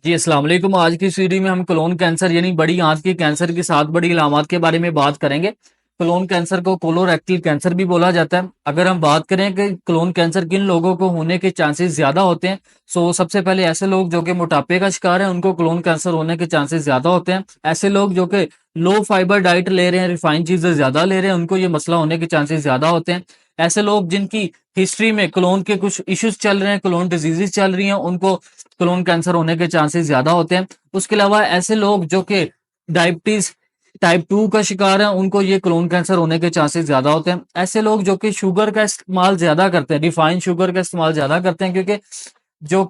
जी अस्सलाम वालेकुम। आज की इस वीडियो में हम कोलोन कैंसर यानी बड़ी आंत के कैंसर की 7 बड़ी अलामत के बारे में बात करेंगे। कोलोन कैंसर को कोलोरेक्टल कैंसर भी बोला जाता है। अगर हम बात करें कि कोलोन कैंसर किन लोगों को होने के चांसेस ज्यादा होते हैं, सो सबसे पहले ऐसे लोग जो कि मोटापे का शिकार है उनको कोलोन कैंसर होने के चांसेस ज्यादा होते हैं। ऐसे लोग जो कि लो फाइबर डाइट ले रहे हैं, रिफाइंड चीजें ज्यादा ले रहे हैं, उनको ये मसला होने के चांसेस ज्यादा होते हैं। ऐसे लोग जिनकी हिस्ट्री में कोलोन के कुछ इश्यूज चल रहे हैं, कोलोन डिजीजेस चल रही हैं, उनको कोलोन कैंसर होने के चांसेस ज्यादा होते हैं। उसके अलावा ऐसे लोग जो कि डायबिटीज टाइप 2 का शिकार है, उनको ये कोलोन कैंसर होने के चांसेस ज्यादा होते हैं। ऐसे लोग जो कि शुगर का इस्तेमाल ज्यादा करते हैं, रिफाइंड शुगर का इस्तेमाल ज्यादा करते हैं, क्योंकि जो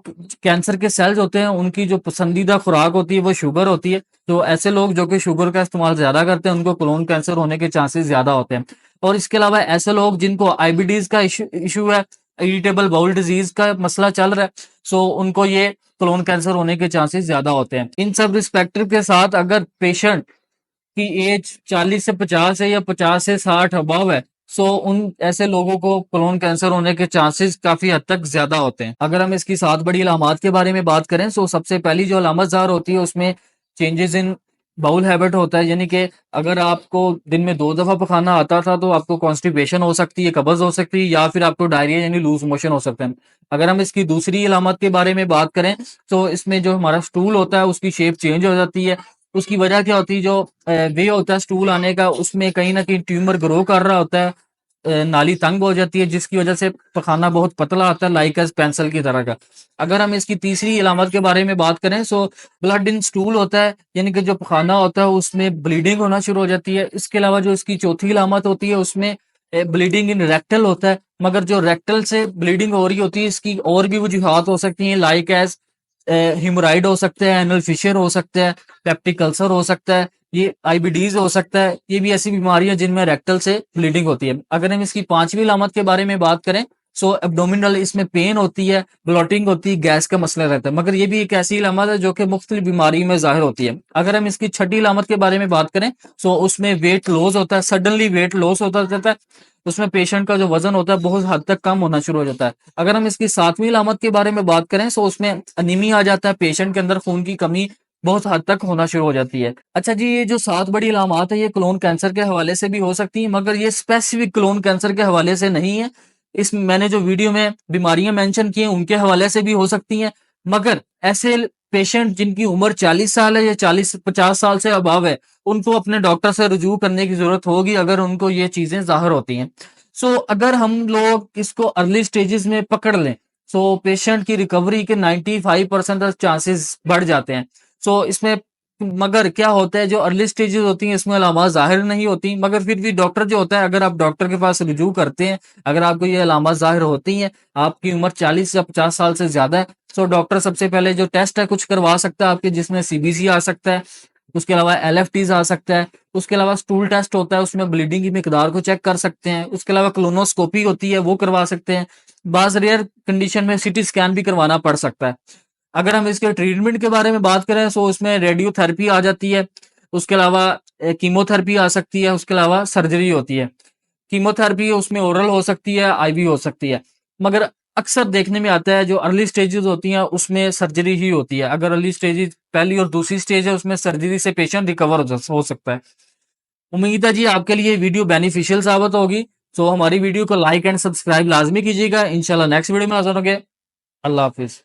कैंसर के सेल्स होते हैं उनकी जो पसंदीदा खुराक होती है वो शुगर होती है। तो ऐसे लोग जो कि शुगर का इस्तेमाल ज्यादा करते हैं उनको कोलोन कैंसर होने के चांसेस ज्यादा होते हैं। और इसके अलावा ऐसे लोग जिनको आईबीडीज का इशू है, इरिटेबल बाउल डिजीज का मसला चल रहा है, सो उनको ये कोलोन कैंसर होने के चांसेस ज्यादा होते हैं। इन सब रिस्पेक्टिव के साथ अगर पेशेंट की एज 40 से 50 है या 50 से 60 अबव है, सो उन ऐसे लोगों को कोलोन कैंसर होने के चांसेस काफी हद तक ज्यादा होते हैं। अगर हम इसकी 7 बड़ी अलामत के बारे में बात करें, सो सबसे पहली जो अलामत ज़ाहिर होती है उसमें चेंजेस इन बाउल हैबिट होता है। यानी कि अगर आपको दिन में 2 दफा पखाना आता था तो आपको कॉन्स्टिपेशन हो सकती है, कब्ज हो सकती है, या फिर आपको डायरिया यानी लूज मोशन हो सकता है। अगर हम इसकी दूसरी अलामत के बारे में बात करें, तो इसमें जो हमारा स्टूल होता है उसकी शेप चेंज हो जाती है। उसकी वजह क्या होती है, जो वे होता है स्टूल आने का, उसमें कहीं ना कहीं ट्यूमर ग्रो कर रहा होता है, नाली तंग हो जाती है, जिसकी वजह से पखाना बहुत पतला आता है, लाइक एज पेंसिल की तरह का। अगर हम इसकी तीसरी अलामत के बारे में बात करें, सो ब्लड इन स्टूल होता है, यानी कि जो पखाना होता है उसमें ब्लीडिंग होना शुरू हो जाती है। इसके अलावा जो इसकी चौथी अलामत होती है उसमें ब्लीडिंग इन रेक्टल होता है। मगर जो रेक्टल से ब्लीडिंग हो रही होती है, इसकी और भी वजूहत हो सकती हैं, लाइक एज हिमोराइड हो सकते हैं, एनल फिशर हो सकता है, पेप्टिक अल्सर हो सकता है, ये आईबीडीज हो सकता है। ये भी ऐसी बीमारियां जिनमें रेक्टल से ब्लीडिंग होती है। अगर हम इसकी पांचवी अलामत के बारे में बात करें, सो एब्डोमिनल, इसमें पेन होती है, ब्लॉटिंग होती है, गैस का मसला रहता है। मगर ये भी एक ऐसी अलामत है जो कि मुख्तलिफ बीमारी में जाहिर होती है। अगर हम इसकी छठी अलामत के बारे में बात करें, सो उसमें वेट लॉस होता है, सडनली वेट लॉस होता रहता है। उसमें पेशेंट का जो वजन होता है बहुत हद तक कम होना शुरू हो जाता है। अगर हम इसकी सातवीं अलामत के बारे में बात करें, सो उसमें अनीमिया आ जाता है, पेशेंट के अंदर खून की कमी बहुत हद तक होना शुरू हो जाती है। अच्छा जी, ये जो 7 बड़ी अलामत है ये कोलोन कैंसर के हवाले से भी हो सकती है, मगर ये स्पेसिफिक कोलोन कैंसर के हवाले से नहीं है। इस मैंने जो वीडियो में बीमारियां मेंशन की हैं उनके हवाले से भी हो सकती हैं। मगर ऐसे पेशेंट जिनकी उम्र 40 साल है या 40-50 साल से अबव है, उनको अपने डॉक्टर से रुजू करने की जरूरत होगी अगर उनको ये चीजें जाहिर होती हैं। सो अगर हम लोग इसको अर्ली स्टेजेस में पकड़ लें, सो पेशेंट की रिकवरी के 95% चांसेस बढ़ जाते हैं। सो इसमें मगर क्या होता है, जो अर्ली स्टेजेस होती हैं इसमें अलामत जाहिर नहीं होती, मगर फिर भी डॉक्टर जो होता है, अगर आप डॉक्टर के पास रुजू करते हैं, अगर आपको ये अलामत जाहिर होती हैं, आपकी उम्र 40 या 50 साल से ज्यादा है, तो डॉक्टर सबसे पहले जो टेस्ट है कुछ करवा सकता है आपके, जिसमें सीबीसी आ सकता है, उसके अलावा एलएफटीज आ सकता है, उसके अलावा स्टूल टेस्ट होता है, उसमें ब्लीडिंग की मिकदार को चेक कर सकते हैं, उसके अलावा क्लोनोस्कोपी होती है वो करवा सकते हैं। बाज रेयर कंडीशन में सीटी स्कैन भी करवाना पड़ सकता है। अगर हम इसके ट्रीटमेंट के बारे में बात करें, तो उसमें रेडियोथेरेपी आ जाती है, उसके अलावा कीमोथेरेपी आ सकती है, उसके अलावा सर्जरी होती है। कीमोथेरेपी उसमें ओरल हो सकती है, आईवी हो सकती है। मगर अक्सर देखने में आता है जो अर्ली स्टेजेस होती हैं उसमें सर्जरी ही होती है। अगर अर्ली स्टेजेस पहली और दूसरी स्टेज है उसमें सर्जरी से पेशेंट रिकवर हो सकता है। उम्मीद है जी आपके लिए वीडियो बेनिफिशियल साबित होगी। तो हमारी वीडियो को लाइक एंड सब्सक्राइब लाजमी कीजिएगा। इंशाल्लाह नेक्स्ट वीडियो में हाजिर होंगे। अल्लाह हाफिज।